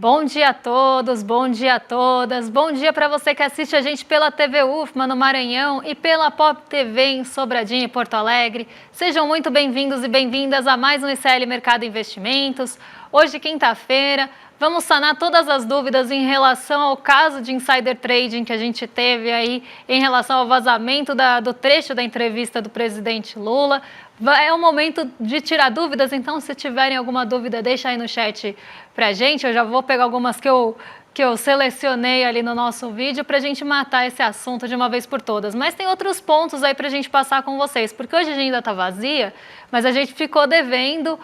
Bom dia a todos, bom dia a todas, bom dia para você que assiste a gente pela TV UFMA no Maranhão e pela Pop TV em Sobradinho e Porto Alegre. Sejam muito bem-vindos e bem-vindas a mais um ICL Mercado Investimentos. Hoje, quinta-feira, vamos sanar todas as dúvidas em relação ao caso de insider trading que a gente teve aí em relação ao vazamento do trecho da entrevista do presidente Lula. É um momento de tirar dúvidas, então se tiverem alguma dúvida, deixa aí no chat pra gente. Eu já vou pegar algumas que eu selecionei ali no nosso vídeo para a gente matar esse assunto de uma vez por todas. Mas tem outros pontos aí para a gente passar com vocês, porque hoje a agenda está vazia, mas a gente ficou devendo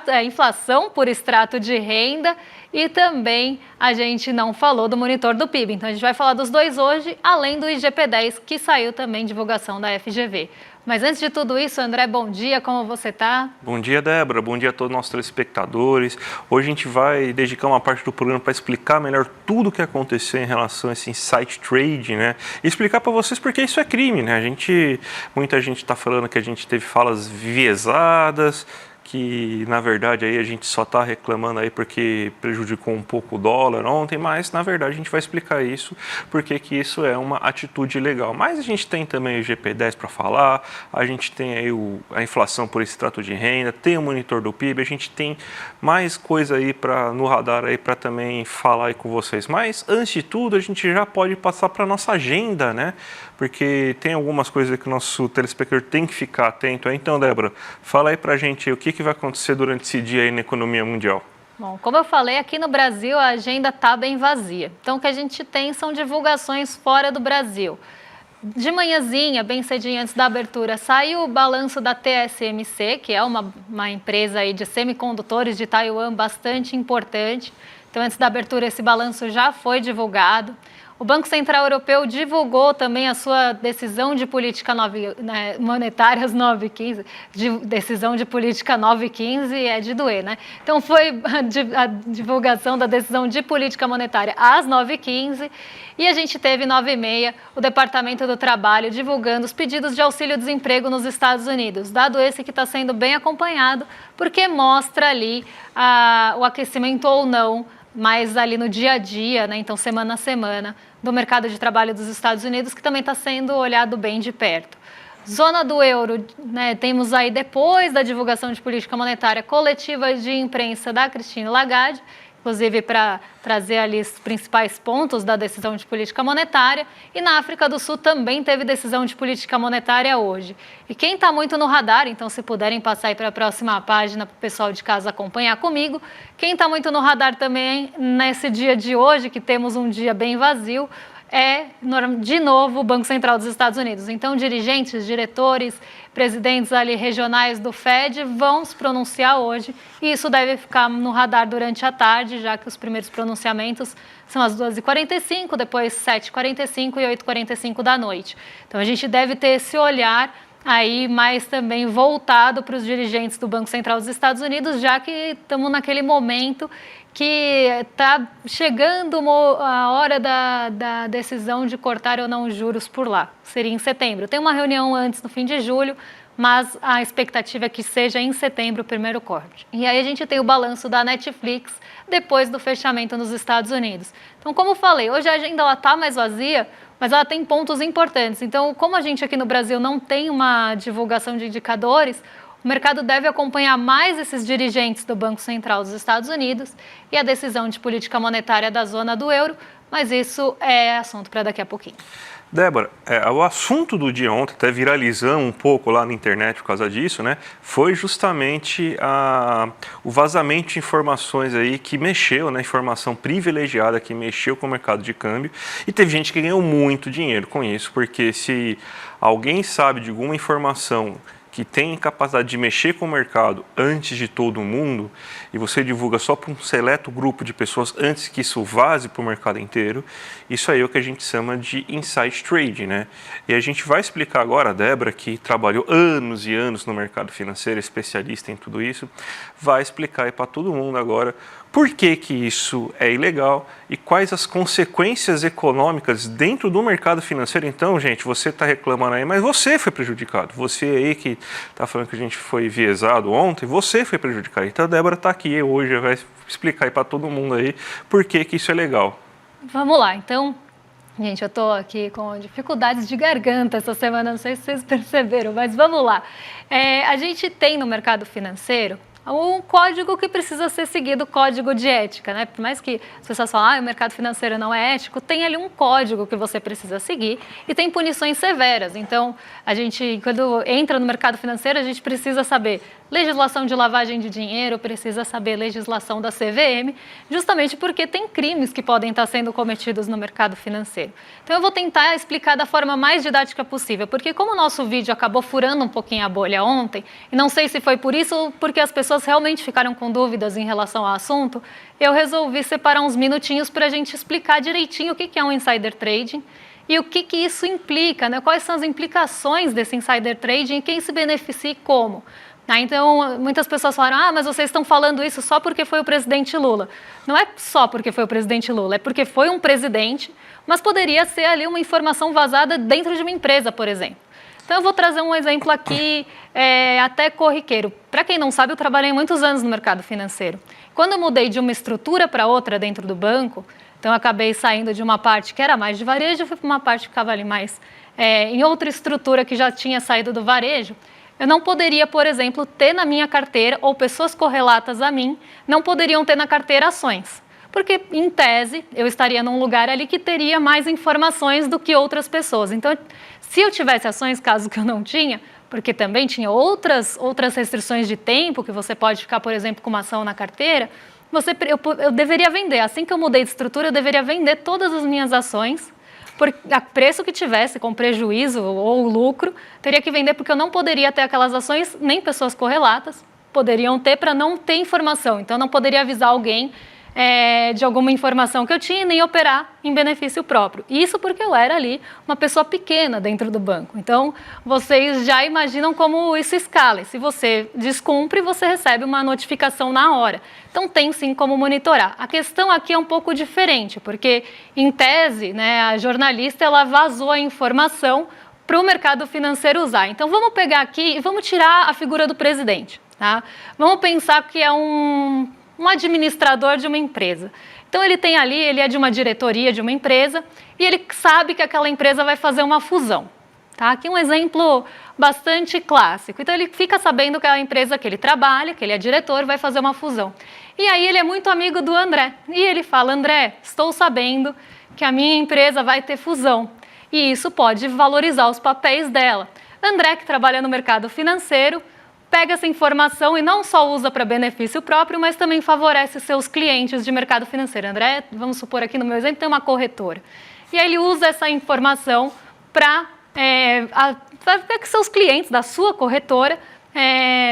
a inflação por extrato de renda e também a gente não falou do monitor do PIB. Então a gente vai falar dos dois hoje, além do IGP-10, que saiu também divulgação da FGV. Mas antes de tudo isso, André, bom dia, como você está? Bom dia, Débora, bom dia a todos os nossos telespectadores. Hoje a gente vai dedicar uma parte do programa para explicar melhor tudo o que aconteceu em relação a esse insight trading, né? E explicar para vocês porque isso é crime, né? Muita gente está falando que a gente teve falas viesadas, que na verdade aí a gente só está reclamando aí porque prejudicou um pouco o dólar ontem, mas na verdade a gente vai explicar isso, porque que isso é uma atitude legal. Mas a gente tem também o IGP-10 para falar, a gente tem aí a inflação por extrato de renda, tem o monitor do PIB, a gente tem mais coisa aí no radar aí para também falar aí com vocês. Mas antes de tudo a gente já pode passar para a nossa agenda, né? Porque tem algumas coisas que o nosso telespectador tem que ficar atento. Então, Débora, fala aí pra gente o que vai acontecer durante esse dia aí na economia mundial. Bom, como eu falei, aqui no Brasil a agenda está bem vazia. Então, o que a gente tem são divulgações fora do Brasil. De manhãzinha, bem cedinho antes da abertura, saiu o balanço da TSMC, que é uma empresa aí de semicondutores de Taiwan bastante importante. Então, antes da abertura, esse balanço já foi divulgado. O Banco Central Europeu divulgou também a sua decisão de política monetária às 9h15. Decisão de política 9h15 é de doer, né? Então foi a divulgação da decisão de política monetária às 9h15 e a gente teve 9h30 o Departamento do Trabalho divulgando os pedidos de auxílio-desemprego nos Estados Unidos. Dado esse que está sendo bem acompanhado, porque mostra ali o aquecimento ou não, mas ali no dia a dia, né? Então semana a semana, do mercado de trabalho dos Estados Unidos, que também está sendo olhado bem de perto. Zona do euro, né? Temos aí, depois da divulgação de política monetária, coletiva de imprensa da Christine Lagarde, inclusive para trazer ali os principais pontos da decisão de política monetária. E na África do Sul também teve decisão de política monetária hoje. E quem está muito no radar, então se puderem passar aí para a próxima página para o pessoal de casa acompanhar comigo, quem está muito no radar também nesse dia de hoje, que temos um dia bem vazio, é, de novo, o Banco Central dos Estados Unidos. Então, dirigentes, diretores, presidentes ali regionais do Fed vão se pronunciar hoje e isso deve ficar no radar durante a tarde, já que os primeiros pronunciamentos são às 2h45, depois 7h45 e 8h45 da noite. Então, a gente deve ter esse olhar aí mais também voltado para os dirigentes do Banco Central dos Estados Unidos, já que estamos naquele momento que está chegando a hora da decisão de cortar ou não os juros por lá. Seria em setembro. Tem uma reunião antes, no fim de julho, mas a expectativa é que seja em setembro o primeiro corte. E aí a gente tem o balanço da Netflix depois do fechamento nos Estados Unidos. Então, como eu falei, hoje a agenda está mais vazia, mas ela tem pontos importantes. Então, como a gente aqui no Brasil não tem uma divulgação de indicadores, o mercado deve acompanhar mais esses dirigentes do Banco Central dos Estados Unidos e a decisão de política monetária da zona do euro, mas isso é assunto para daqui a pouquinho. Débora, o assunto do dia ontem, até viralizando um pouco lá na internet por causa disso, né, foi justamente o vazamento de informações aí que mexeu, né, informação privilegiada que mexeu com o mercado de câmbio e teve gente que ganhou muito dinheiro com isso, porque se alguém sabe de alguma informação que tem capacidade de mexer com o mercado antes de todo mundo e você divulga só para um seleto grupo de pessoas antes que isso vaze para o mercado inteiro, isso aí é o que a gente chama de insight trading, né? E a gente vai explicar agora, a Débora, que trabalhou anos e anos no mercado financeiro, especialista em tudo isso, vai explicar aí para todo mundo agora Por que que isso é ilegal e quais as consequências econômicas dentro do mercado financeiro? Então, gente, você está reclamando aí, mas você foi prejudicado. Você aí que está falando que a gente foi enviesado ontem, você foi prejudicado. Então, a Débora está aqui hoje, vai explicar aí para todo mundo aí por que que isso é legal. Vamos lá, então, gente, eu estou aqui com dificuldades de garganta essa semana, não sei se vocês perceberam, mas vamos lá. A gente tem no mercado financeiro um código que precisa ser seguido, código de ética, né? Por mais que as pessoas falam, o mercado financeiro não é ético, tem ali um código que você precisa seguir e tem punições severas. Então, a gente, quando entra no mercado financeiro, a gente precisa saber legislação de lavagem de dinheiro, precisa saber legislação da CVM, justamente porque tem crimes que podem estar sendo cometidos no mercado financeiro. Então, eu vou tentar explicar da forma mais didática possível, porque como o nosso vídeo acabou furando um pouquinho a bolha ontem, e não sei se foi por isso ou porque as pessoas realmente ficaram com dúvidas em relação ao assunto, eu resolvi separar uns minutinhos para a gente explicar direitinho o que é um insider trading e o que isso implica, né? Quais são as implicações desse insider trading e quem se beneficia e como. Então, muitas pessoas falaram, mas vocês estão falando isso só porque foi o presidente Lula. Não é só porque foi o presidente Lula, é porque foi um presidente, mas poderia ser ali uma informação vazada dentro de uma empresa, por exemplo. Então, eu vou trazer um exemplo aqui até corriqueiro. Para quem não sabe, eu trabalhei muitos anos no mercado financeiro. Quando eu mudei de uma estrutura para outra dentro do banco, então eu acabei saindo de uma parte que era mais de varejo, fui para uma parte que ficava ali mais em outra estrutura que já tinha saído do varejo. Eu não poderia, por exemplo, ter na minha carteira, ou pessoas correlatas a mim, não poderiam ter na carteira ações. Porque, em tese, eu estaria num lugar ali que teria mais informações do que outras pessoas. Então, se eu tivesse ações, caso que eu não tinha, porque também tinha outras restrições de tempo, que você pode ficar, por exemplo, com uma ação na carteira, eu deveria vender. Assim que eu mudei de estrutura, eu deveria vender todas as minhas ações, por a preço que tivesse, com prejuízo ou lucro, teria que vender porque eu não poderia ter aquelas ações, nem pessoas correlatas poderiam ter para não ter informação. Então, eu não poderia avisar alguém de alguma informação que eu tinha, nem operar em benefício próprio. Isso porque eu era ali uma pessoa pequena dentro do banco. Então, vocês já imaginam como isso escala. E se você descumpre, você recebe uma notificação na hora. Então, tem sim como monitorar. A questão aqui é um pouco diferente, porque, em tese, né, a jornalista ela vazou a informação para o mercado financeiro usar. Então, vamos pegar aqui e vamos tirar a figura do presidente. Tá? Vamos pensar que é um administrador de uma empresa. Então, ele tem ali, ele é de uma diretoria de uma empresa e ele sabe que aquela empresa vai fazer uma fusão. Tá? Aqui um exemplo bastante clássico. Então, ele fica sabendo que a empresa que ele trabalha, que ele é diretor, vai fazer uma fusão. E aí, ele é muito amigo do André. E ele fala, André, estou sabendo que a minha empresa vai ter fusão. E isso pode valorizar os papéis dela. André, que trabalha no mercado financeiro, pega essa informação e não só usa para benefício próprio, mas também favorece seus clientes de mercado financeiro. André, vamos supor aqui no meu exemplo, tem uma corretora. E aí ele usa essa informação para que seus clientes da sua corretora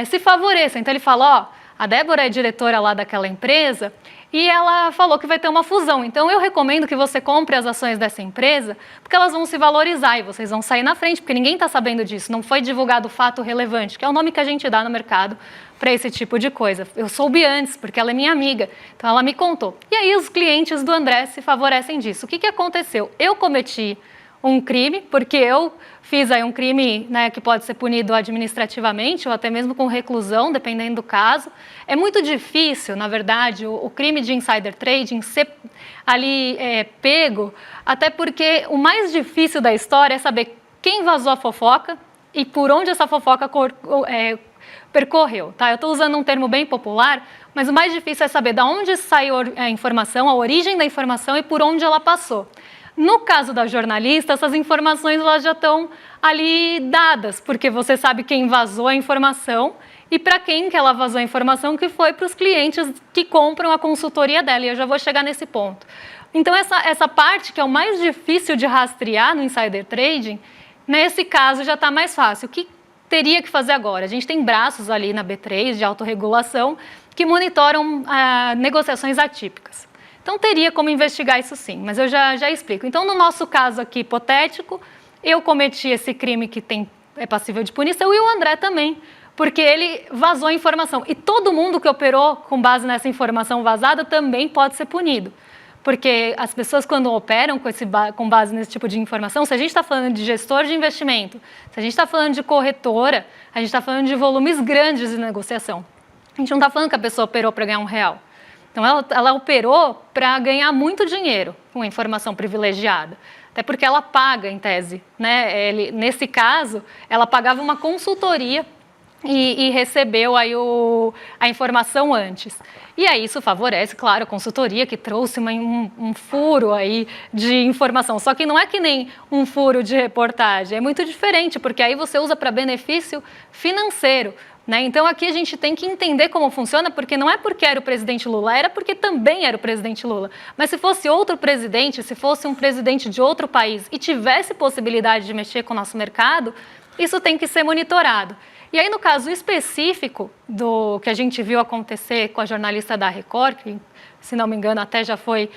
se favoreçam. Então ele fala, a Débora é diretora lá daquela empresa e ela falou que vai ter uma fusão. Então eu recomendo que você compre as ações dessa empresa porque elas vão se valorizar e vocês vão sair na frente, porque ninguém está sabendo disso, não foi divulgado fato relevante, que é o nome que a gente dá no mercado para esse tipo de coisa. Eu soube antes, porque ela é minha amiga, então ela me contou. E aí os clientes do André se favorecem disso. O que aconteceu? Eu cometi um crime, porque eu fiz aí um crime, né, que pode ser punido administrativamente ou até mesmo com reclusão, dependendo do caso. É muito difícil, na verdade, o crime de insider trading ser ali pego, até porque o mais difícil da história é saber quem vazou a fofoca e por onde essa fofoca percorreu. Tá? Eu estou usando um termo bem popular, mas o mais difícil é saber de onde saiu a informação, a origem da informação e por onde ela passou. No caso da jornalista, essas informações elas já estão ali dadas, porque você sabe quem vazou a informação e para quem que ela vazou a informação, que foi para os clientes que compram a consultoria dela, e eu já vou chegar nesse ponto. Então, essa parte que é o mais difícil de rastrear no insider trading, nesse caso já está mais fácil. O que teria que fazer agora? A gente tem braços ali na B3 de autorregulação que monitoram negociações atípicas. Então, teria como investigar isso sim, mas eu já explico. Então, no nosso caso aqui hipotético, eu cometi esse crime que é passível de punição e o André também, porque ele vazou a informação. E todo mundo que operou com base nessa informação vazada também pode ser punido. Porque as pessoas, quando operam com base nesse tipo de informação, se a gente está falando de gestor de investimento, se a gente está falando de corretora, a gente está falando de volumes grandes de negociação. A gente não está falando que a pessoa operou para ganhar R$1. Então, ela operou para ganhar muito dinheiro com a informação privilegiada. Até porque ela paga, em tese. Né? Nesse caso, ela pagava uma consultoria e recebeu aí a informação antes. E aí isso favorece, claro, a consultoria que trouxe um furo aí de informação. Só que não é que nem um furo de reportagem, é muito diferente, porque aí você usa para benefício financeiro. Né? Então aqui a gente tem que entender como funciona, porque não é porque era o presidente Lula, era porque também era o presidente Lula. Mas se fosse outro presidente, se fosse um presidente de outro país e tivesse possibilidade de mexer com o nosso mercado, isso tem que ser monitorado. E aí, no caso específico do que a gente viu acontecer com a jornalista da Record, que, se não me engano, até já foi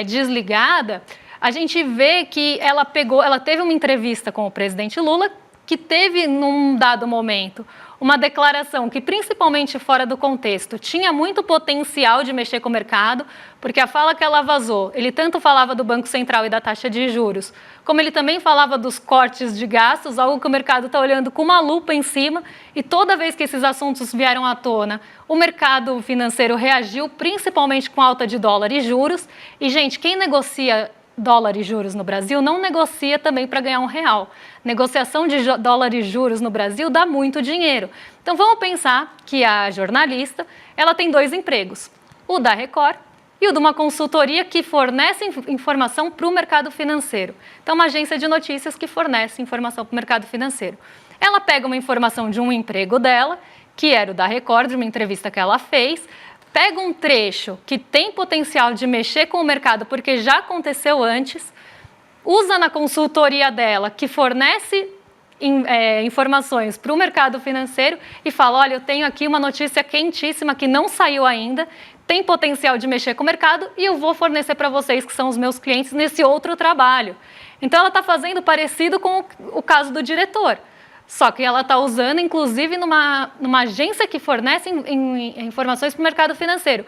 desligada, a gente vê que ela teve uma entrevista com o presidente Lula, que teve, num dado momento, uma declaração que, principalmente fora do contexto, tinha muito potencial de mexer com o mercado, porque a fala que ela vazou, ele tanto falava do Banco Central e da taxa de juros, como ele também falava dos cortes de gastos, algo que o mercado está olhando com uma lupa em cima, e toda vez que esses assuntos vieram à tona, o mercado financeiro reagiu, principalmente com alta de dólar e juros. E, gente, quem negocia dólar e juros no Brasil não negocia também para ganhar R$1. Negociação de dólar e juros no Brasil dá muito dinheiro. Então vamos pensar que a jornalista, ela tem 2 empregos, o da Record e o de uma consultoria que fornece informação para o mercado financeiro. Então uma agência de notícias que fornece informação para o mercado financeiro. Ela pega uma informação de um emprego dela, que era o da Record, de uma entrevista que ela fez, pega um trecho que tem potencial de mexer com o mercado, porque já aconteceu antes, usa na consultoria dela, que fornece informações para o mercado financeiro e fala, olha, eu tenho aqui uma notícia quentíssima que não saiu ainda, tem potencial de mexer com o mercado e eu vou fornecer para vocês, que são os meus clientes, nesse outro trabalho. Então, ela está fazendo parecido com o caso do diretor. Só que ela está usando, inclusive, numa agência que fornece informações para o mercado financeiro.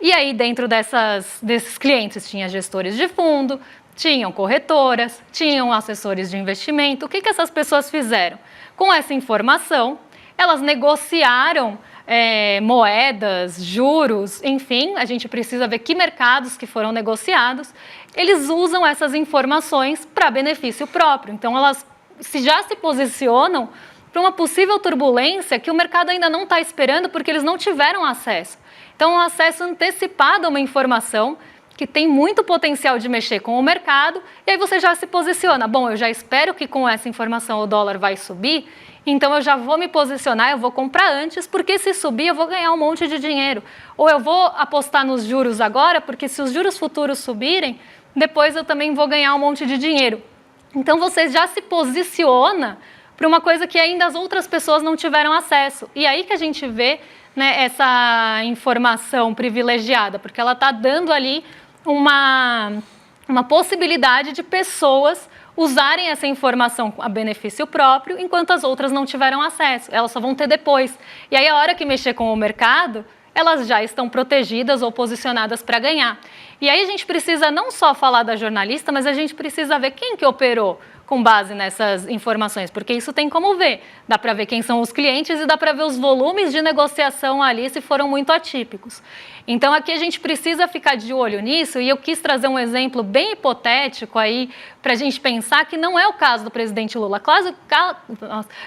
E aí, dentro desses clientes, tinha gestores de fundo, tinham corretoras, tinham assessores de investimento. O que essas pessoas fizeram? Com essa informação, elas negociaram moedas, juros, enfim, a gente precisa ver que mercados que foram negociados. Eles usam essas informações para benefício próprio. Então, elas já se posicionam para uma possível turbulência que o mercado ainda não está esperando, porque eles não tiveram acesso. Então, um acesso antecipado a uma informação que tem muito potencial de mexer com o mercado, e aí você já se posiciona. Bom, eu já espero que com essa informação o dólar vai subir, então eu já vou me posicionar, eu vou comprar antes, porque se subir eu vou ganhar um monte de dinheiro. Ou eu vou apostar nos juros agora, porque se os juros futuros subirem, depois eu também vou ganhar um monte de dinheiro. Então, você já se posiciona para uma coisa que ainda as outras pessoas não tiveram acesso. E aí que a gente vê, né, essa informação privilegiada, porque ela está dando ali uma possibilidade de pessoas usarem essa informação a benefício próprio, enquanto as outras não tiveram acesso. Elas só vão ter depois. E aí, a hora que mexer com o mercado, elas já estão protegidas ou posicionadas para ganhar. E aí a gente precisa não só falar da jornalista, mas a gente precisa ver quem que operou com base nessas informações, porque isso tem como ver. Dá para ver quem são os clientes e dá para ver os volumes de negociação ali, se foram muito atípicos. Então, aqui a gente precisa ficar de olho nisso, e eu quis trazer um exemplo bem hipotético aí para a gente pensar que não é o caso do presidente Lula.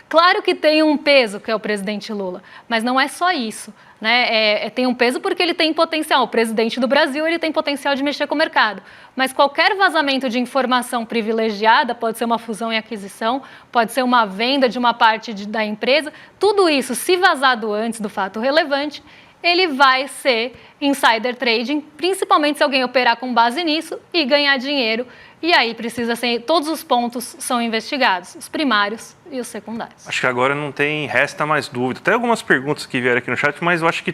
Claro que tem um peso, que é o presidente Lula, mas não é só isso. Né? Tem um peso porque ele tem potencial. O presidente do Brasil, ele tem potencial de mexer com o mercado. Mas qualquer vazamento de informação privilegiada, pode ser uma fusão e aquisição, pode ser uma venda de uma parte da empresa, tudo isso, se vazado antes do fato relevante, ele vai ser insider trading, principalmente se alguém operar com base nisso e ganhar dinheiro. E aí precisa ser, todos os pontos são investigados, os primários, e os secundários. Acho que agora não resta mais dúvida. Tem algumas perguntas que vieram aqui no chat, mas eu acho que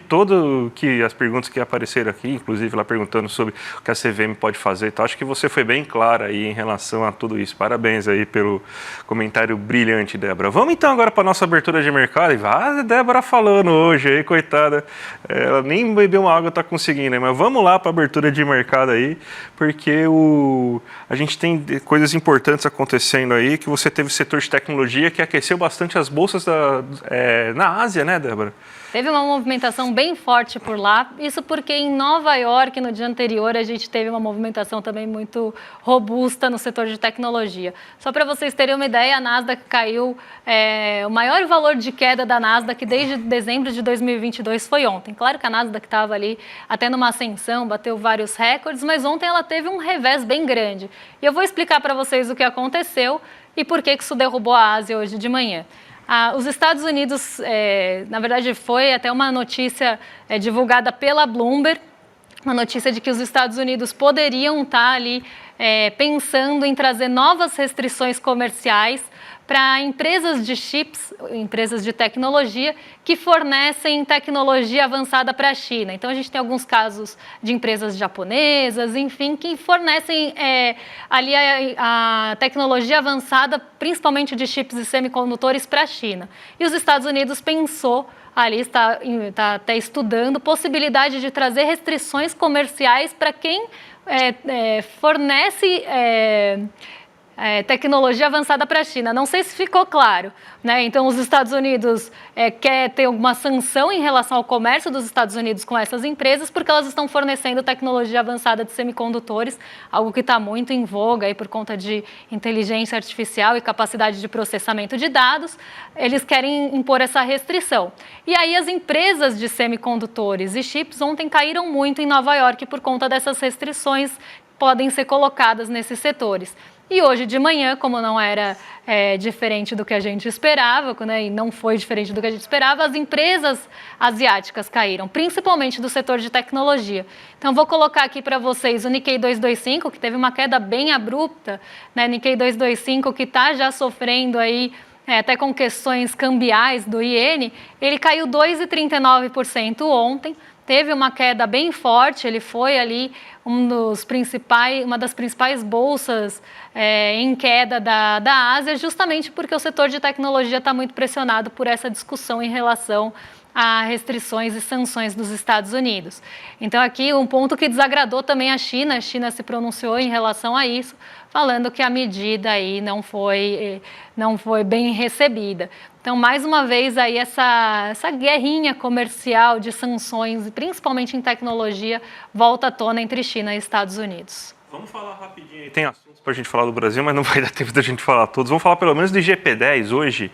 as perguntas que apareceram aqui, inclusive lá perguntando sobre o que a CVM pode fazer e tal, acho que você foi bem clara aí em relação a tudo isso. Parabéns aí pelo comentário brilhante, Débora. Vamos então agora para a nossa abertura de mercado. A Débora falando hoje aí, coitada. Ela nem beber uma água está conseguindo, né? Mas vamos lá para a abertura de mercado aí, porque a gente tem coisas importantes acontecendo aí, que você teve o setor de tecnologia que aqueceu bastante as bolsas na Ásia, né, Débora? Teve uma movimentação bem forte por lá, isso porque em Nova York, no dia anterior, a gente teve uma movimentação também muito robusta no setor de tecnologia. Só para vocês terem uma ideia, a Nasdaq caiu, o maior valor de queda da Nasdaq desde dezembro de 2022 foi ontem. Claro que a Nasdaq estava ali até numa ascensão, bateu vários recordes, mas ontem ela teve um revés bem grande. E eu vou explicar para vocês o que aconteceu e por que isso derrubou a Ásia hoje de manhã. Os Estados Unidos, na verdade, foi até uma notícia divulgada pela Bloomberg, uma notícia de que os Estados Unidos poderiam estar ali pensando em trazer novas restrições comerciais para empresas de chips, empresas de tecnologia, que fornecem tecnologia avançada para a China. Então, a gente tem alguns casos de empresas japonesas, enfim, que fornecem ali a tecnologia avançada, principalmente de chips e semicondutores, para a China. E os Estados Unidos pensou, ali está até estudando, possibilidade de trazer restrições comerciais para quem fornece tecnologia avançada para a China. Não sei se ficou claro, né? Então, os Estados Unidos quer ter alguma sanção em relação ao comércio dos Estados Unidos com essas empresas, porque elas estão fornecendo tecnologia avançada de semicondutores, algo que está muito em voga aí por conta de inteligência artificial e capacidade de processamento de dados. Eles querem impor essa restrição. E aí as empresas de semicondutores e chips ontem caíram muito em Nova York por conta dessas restrições que podem ser colocadas nesses setores. E hoje de manhã, como não era diferente do que a gente esperava, né, e não foi diferente do que a gente esperava, as empresas asiáticas caíram, principalmente do setor de tecnologia. Então, vou colocar aqui para vocês o Nikkei 225, que teve uma queda bem abrupta, né, Nikkei 225 que está já sofrendo aí, até com questões cambiais do iene, ele caiu 2,39% ontem. Teve uma queda bem forte, ele foi ali uma das principais bolsas em queda da Ásia, justamente porque o setor de tecnologia está muito pressionado por essa discussão em relação a restrições e sanções dos Estados Unidos. Então, aqui um ponto que desagradou também a China se pronunciou em relação a isso, falando que a medida aí não foi bem recebida. Então, mais uma vez, aí essa guerrinha comercial de sanções, principalmente em tecnologia, volta à tona entre China e Estados Unidos. Vamos falar rapidinho. Tem assuntos para a gente falar do Brasil, mas não vai dar tempo da gente falar todos. Vamos falar pelo menos do IGP-10 hoje,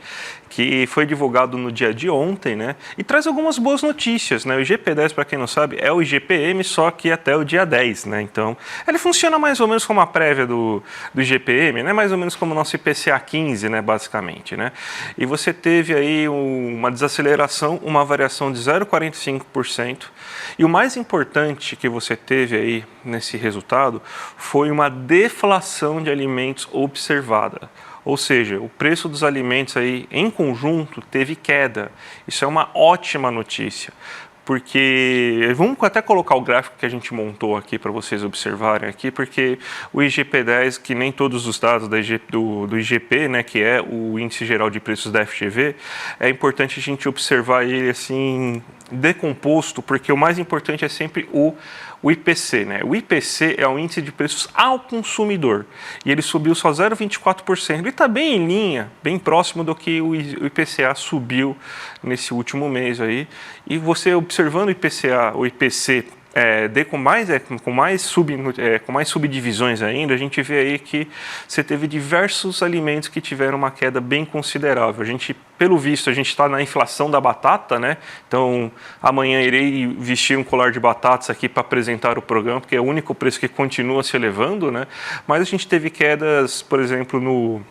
que foi divulgado no dia de ontem, né? E traz algumas boas notícias, né? O IGP-10, para quem não sabe, é o IGPM, só que até o dia 10, né? Então, ele funciona mais ou menos como a prévia do IGPM, né? Mais ou menos como o nosso IPCA 15, né? Basicamente, né? E você teve aí uma desaceleração, uma variação de 0,45%. E o mais importante que você teve aí nesse resultado foi uma deflação de alimentos observada. Ou seja, o preço dos alimentos aí em conjunto teve queda. Isso é uma ótima notícia, porque vamos até colocar o gráfico que a gente montou aqui para vocês observarem aqui, porque o IGP-10, que nem todos os dados do IGP, né, que é o Índice Geral de Preços da FGV, é importante a gente observar ele assim decomposto, porque o mais importante é sempre o IPC, né? O IPC é o índice de preços ao consumidor e ele subiu só 0,24%. Ele está bem em linha, bem próximo do que o IPCA subiu nesse último mês aí. E você observando o IPC com mais subdivisões ainda, a gente vê aí que você teve diversos alimentos que tiveram uma queda bem considerável. Pelo visto, a gente está na inflação da batata, né? Então, amanhã irei vestir um colar de batatas aqui para apresentar o programa, porque é o único preço que continua se elevando, né? Mas a gente teve quedas, por exemplo,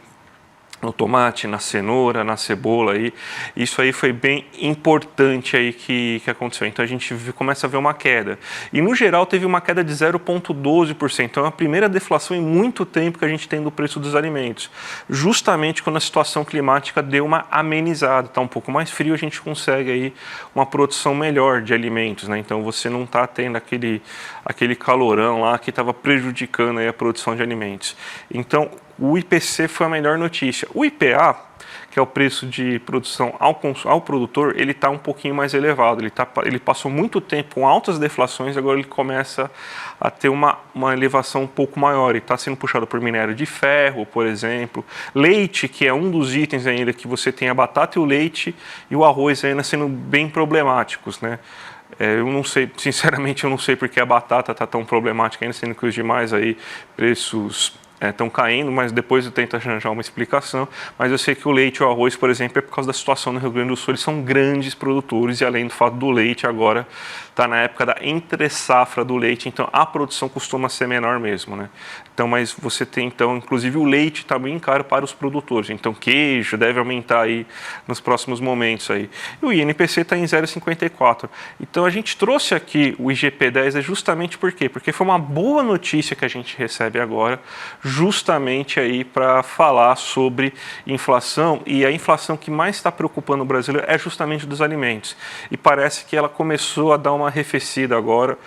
no tomate, na cenoura, na cebola aí. Isso aí foi bem importante aí que aconteceu. Então a gente começa a ver uma queda. E no geral teve uma queda de 0,12%. Então é a primeira deflação em muito tempo que a gente tem do preço dos alimentos. Justamente quando a situação climática deu uma amenizada. Está um pouco mais frio, a gente consegue aí uma produção melhor de alimentos, né? Então você não está tendo aquele calorão lá que estava prejudicando aí a produção de alimentos. Então o IPC foi a melhor notícia. O IPA, que é o preço de produção ao produtor, ele está um pouquinho mais elevado. Ele passou muito tempo com altas deflações, agora ele começa a ter uma elevação um pouco maior. Ele está sendo puxado por minério de ferro, por exemplo. Leite, que é um dos itens ainda que você tem a batata e o leite, e o arroz ainda sendo bem problemáticos, né? Eu não sei, sinceramente eu não sei porque a batata está tão problemática ainda, sendo que os demais aí preços estão caindo, mas depois eu tento arranjar uma explicação. Mas eu sei que o leite e o arroz, por exemplo, é por causa da situação no Rio Grande do Sul, eles são grandes produtores e além do fato do leite agora está na época da entre-safra do leite, então a produção costuma ser menor mesmo, né? Então, mas você tem, então, inclusive o leite está bem caro para os produtores, então queijo deve aumentar aí nos próximos momentos aí. E o INPC está em 0,54. Então a gente trouxe aqui o IGP-10 justamente por quê? Porque foi uma boa notícia que a gente recebe agora, justamente aí para falar sobre inflação, e a inflação que mais está preocupando o brasileiro é justamente dos alimentos. E parece que ela começou a dar uma arrefecida agora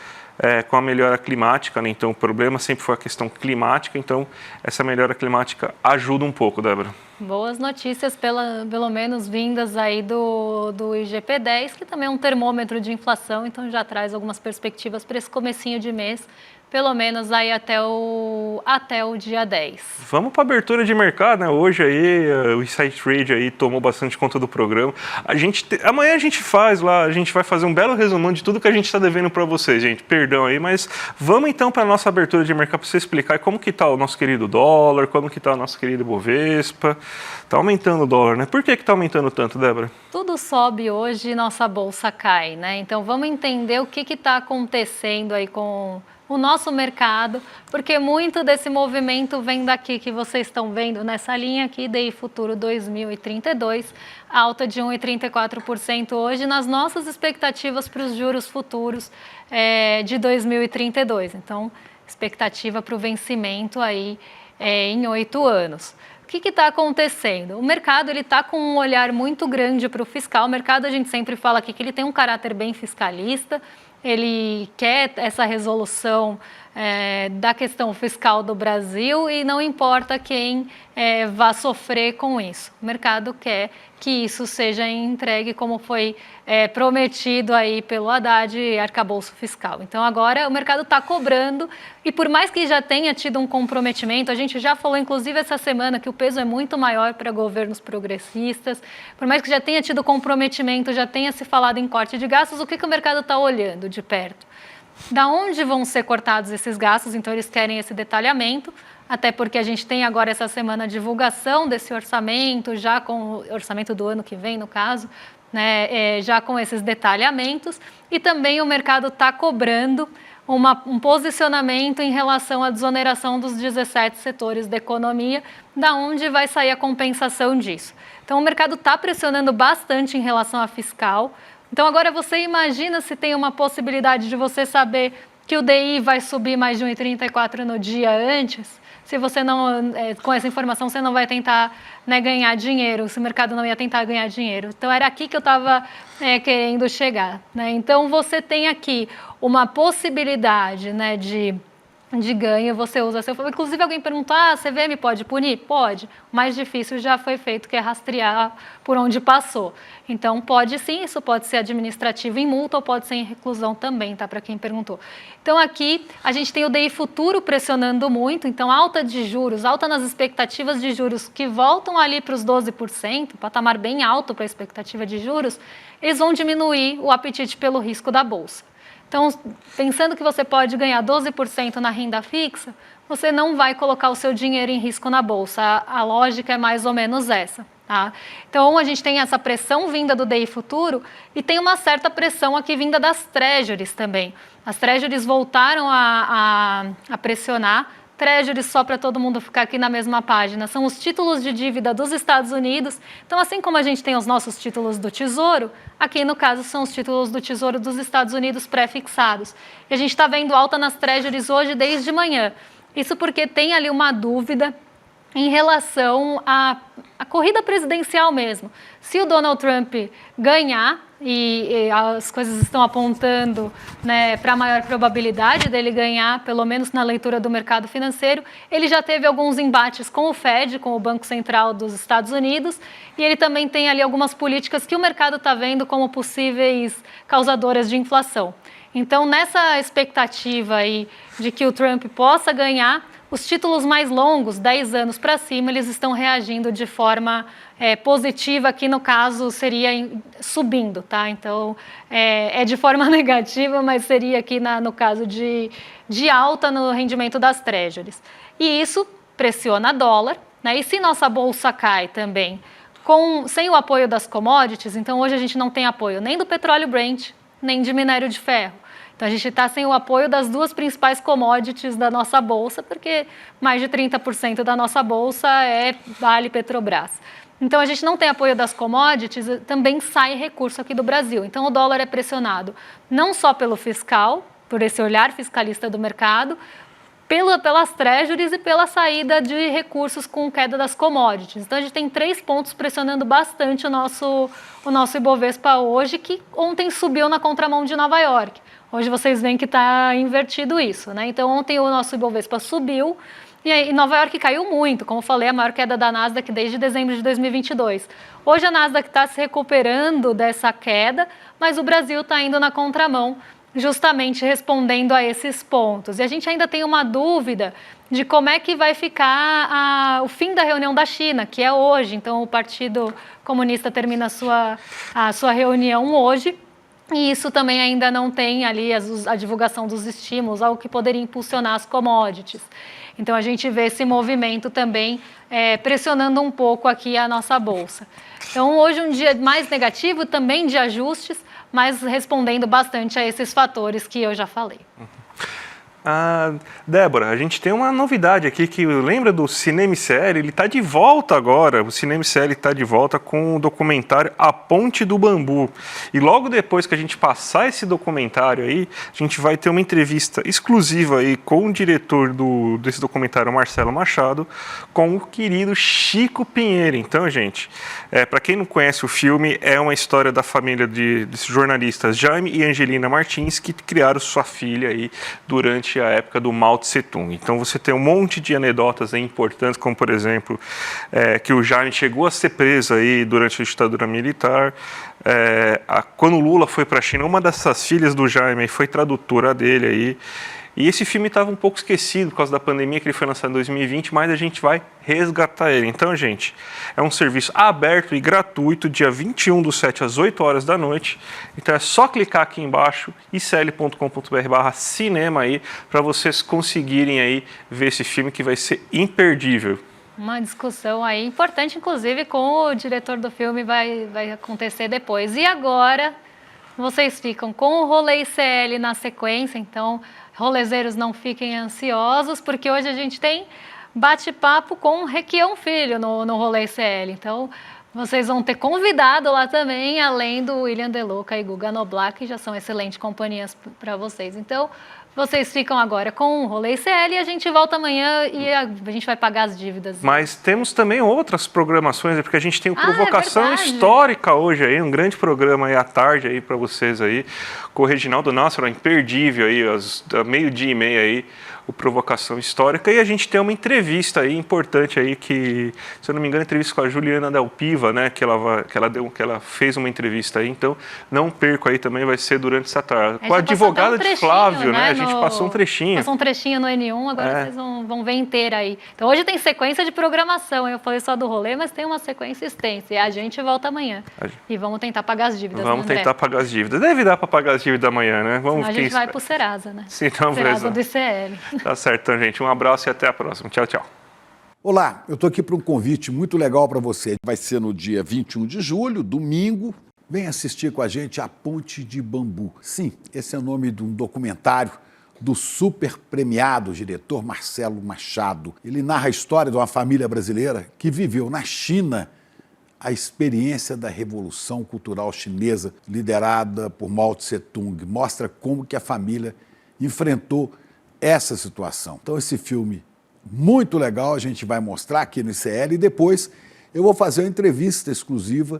com a melhora climática, né? Então o problema sempre foi a questão climática, então essa melhora climática ajuda um pouco, Débora. Boas notícias, pelo menos vindas aí do IGP-10, que também é um termômetro de inflação, então já traz algumas perspectivas para esse comecinho de mês, pelo menos aí até o dia 10. Vamos para a abertura de mercado, né? Hoje aí o Insight Trade aí tomou bastante conta do programa. Amanhã a gente vai fazer um belo resumão de tudo que a gente está devendo para vocês, gente. Perdão aí, mas vamos então para a nossa abertura de mercado para você explicar como que está o nosso querido dólar, como que está o nosso querido Bovespa. Está aumentando o dólar, né? Por que está aumentando tanto, Débora? Tudo sobe hoje e nossa bolsa cai, né? Então vamos entender o que está acontecendo aí com o nosso mercado, porque muito desse movimento vem daqui que vocês estão vendo nessa linha aqui, DI Futuro 2032, alta de 1,34% hoje nas nossas expectativas para os juros futuros de 2032. Então, expectativa para o vencimento aí em 8 anos. O que está acontecendo? O mercado está com um olhar muito grande para o fiscal. O mercado, a gente sempre fala aqui que ele tem um caráter bem fiscalista, ele quer essa resolução da questão fiscal do Brasil e não importa quem vá sofrer com isso. O mercado quer que isso seja entregue como foi prometido aí pelo Haddad e arcabouço fiscal. Então agora o mercado está cobrando e por mais que já tenha tido um comprometimento, a gente já falou inclusive essa semana que o peso é muito maior para governos progressistas, por mais que já tenha tido comprometimento, já tenha se falado em corte de gastos, o que o mercado está olhando de perto? Da onde vão ser cortados esses gastos? Então eles querem esse detalhamento, até porque a gente tem agora essa semana a divulgação desse orçamento, já com o orçamento do ano que vem, no caso, né, já com esses detalhamentos, e também o mercado está cobrando um posicionamento em relação à desoneração dos 17 setores da economia, da onde vai sair a compensação disso. Então o mercado está pressionando bastante em relação à fiscal. Então agora você imagina se tem uma possibilidade de você saber que o DI vai subir mais de 1,34 no dia antes, se você não, com essa informação, você não vai tentar ganhar dinheiro, se o mercado não ia tentar ganhar dinheiro. Então era aqui que eu estava querendo chegar, né? Então você tem aqui uma possibilidade, né, de ganho, você usa seu... Inclusive alguém perguntou, a CVM pode punir? Pode. O mais difícil já foi feito, que é rastrear por onde passou. Então pode sim, isso pode ser administrativo em multa ou pode ser em reclusão também, tá? Para quem perguntou. Então aqui a gente tem o DI futuro pressionando muito, então alta de juros, alta nas expectativas de juros que voltam ali para os 12%, patamar bem alto para a expectativa de juros, eles vão diminuir o apetite pelo risco da bolsa. Então, pensando que você pode ganhar 12% na renda fixa, você não vai colocar o seu dinheiro em risco na bolsa. A lógica é mais ou menos essa. Tá? Então, a gente tem essa pressão vinda do DI futuro e tem uma certa pressão aqui vinda das treasuries também. As treasuries voltaram a pressionar, Treasuries, só para todo mundo ficar aqui na mesma página, são os títulos de dívida dos Estados Unidos. Então, assim como a gente tem os nossos títulos do Tesouro, aqui no caso são os títulos do Tesouro dos Estados Unidos pré-fixados. E a gente está vendo alta nas Treasuries hoje desde manhã. Isso porque tem ali uma dúvida em relação à corrida presidencial mesmo. Se o Donald Trump ganhar, e as coisas estão apontando, né, para a maior probabilidade dele ganhar, pelo menos na leitura do mercado financeiro, ele já teve alguns embates com o Fed, com o Banco Central dos Estados Unidos, e ele também tem ali algumas políticas que o mercado está vendo como possíveis causadoras de inflação. Então, nessa expectativa aí de que o Trump possa ganhar, os títulos mais longos, 10 anos para cima, eles estão reagindo de forma positiva, que no caso seria subindo, tá? Então, é de forma negativa, mas seria aqui no caso de alta no rendimento das Treasuries. E isso pressiona dólar, né? E se nossa bolsa cai também, sem o apoio das commodities, então hoje a gente não tem apoio nem do petróleo Brent, nem de minério de ferro. Então, a gente está sem o apoio das duas principais commodities da nossa bolsa, porque mais de 30% da nossa bolsa é Vale Petrobras. Então, a gente não tem apoio das commodities, também sai recurso aqui do Brasil. Então, o dólar é pressionado não só pelo fiscal, por esse olhar fiscalista do mercado, pelas treasuries e pela saída de recursos com queda das commodities. Então, a gente tem 3 pontos pressionando bastante o nosso Ibovespa hoje, que ontem subiu na contramão de Nova York. Hoje vocês veem que está invertido isso, né? Então, ontem o nosso Ibovespa subiu e Nova York caiu muito. Como eu falei, a maior queda da Nasdaq desde dezembro de 2022. Hoje a Nasdaq está se recuperando dessa queda, mas o Brasil está indo na contramão, justamente respondendo a esses pontos. E a gente ainda tem uma dúvida de como é que vai ficar o fim da reunião da China, que é hoje. Então, o Partido Comunista termina a sua reunião hoje. E isso também ainda não tem ali a divulgação dos estímulos, algo que poderia impulsionar as commodities. Então, a gente vê esse movimento também pressionando um pouco aqui a nossa bolsa. Então, hoje um dia mais negativo, também de ajustes, mas respondendo bastante a esses fatores que eu já falei. Débora, a gente tem uma novidade aqui que lembra do Cinema CL, ele está de volta agora, o Cinema CL está de volta com o documentário A Ponte do Bambu. E logo depois que a gente passar esse documentário aí, a gente vai ter uma entrevista exclusiva aí com o diretor desse documentário, Marcelo Machado, com o querido Chico Pinheiro. Então, gente, para quem não conhece o filme, é uma história da família desses jornalistas Jaime e Angelina Martins, que criaram sua filha aí durante a época do Mao Tse Tung. Então você tem um monte de anedotas importantes, como por exemplo, que o Jaime chegou a ser preso aí durante a ditadura militar. Quando o Lula foi para a China, uma dessas filhas do Jaime foi tradutora dele aí. E esse filme estava um pouco esquecido por causa da pandemia, que ele foi lançado em 2020, mas a gente vai resgatar ele. Então, gente, é um serviço aberto e gratuito, dia 21/7 às 8 horas da noite. Então é só clicar aqui embaixo, icl.com.br/cinema aí, para vocês conseguirem aí ver esse filme que vai ser imperdível. Uma discussão aí importante, inclusive, com o diretor do filme vai acontecer depois. E agora, vocês ficam com o Rolê ICL na sequência, então rolezeiros não fiquem ansiosos, porque hoje a gente tem bate-papo com o Requião Filho no Rolê ICL. Então, vocês vão ter convidado lá também, além do William Deluca e Guga Noblar, que já são excelentes companhias para vocês. Então, vocês ficam agora com o Rolê ICL e a gente volta amanhã e a gente vai pagar as dívidas. Mas temos também outras programações, porque a gente tem o Provocação Histórica hoje aí, um grande programa aí à tarde aí para vocês aí, com o Reginaldo Nássero, imperdível aí, meio-dia e meia aí, o Provocação Histórica. E a gente tem uma entrevista aí importante aí que, se eu não me engano, entrevista com a Juliana Del Piva, né, que ela fez uma entrevista aí, então não perco aí também, vai ser durante essa tarde. Com a advogada de Flávio, né? A gente passou um trechinho. Passou um trechinho no N1, agora vocês vão ver inteira aí. Então hoje tem sequência de programação, eu falei só do rolê, mas tem uma sequência extensa. E a gente volta amanhã. E vamos tentar pagar as dívidas, Vamos tentar pagar as dívidas. Deve dar para pagar as dívidas amanhã, né? Senão a gente vai pro Serasa, né? Sim, então, Serasa do ICL. Tá certo, então, gente. Um abraço e até a próxima. Tchau, tchau. Olá, eu estou aqui para um convite muito legal para você. Vai ser no dia 21 de julho, domingo. Vem assistir com a gente A Ponte de Bambu. Sim, esse é o nome de um documentário do super premiado diretor Marcelo Machado. Ele narra a história de uma família brasileira que viveu na China a experiência da Revolução Cultural Chinesa, liderada por Mao Tse-tung. Mostra como que a família enfrentou essa situação. Então, esse filme muito legal, a gente vai mostrar aqui no ICL e depois eu vou fazer uma entrevista exclusiva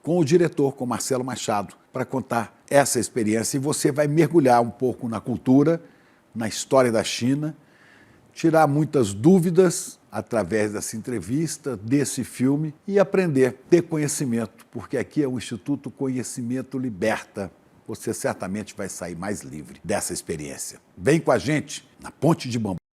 com o diretor, com Marcelo Machado, para contar essa experiência e você vai mergulhar um pouco na cultura, na história da China, tirar muitas dúvidas através dessa entrevista, desse filme e aprender, ter conhecimento, porque aqui é o Instituto Conhecimento Liberta. Você certamente vai sair mais livre dessa experiência. Vem com a gente na Ponte de Bambu.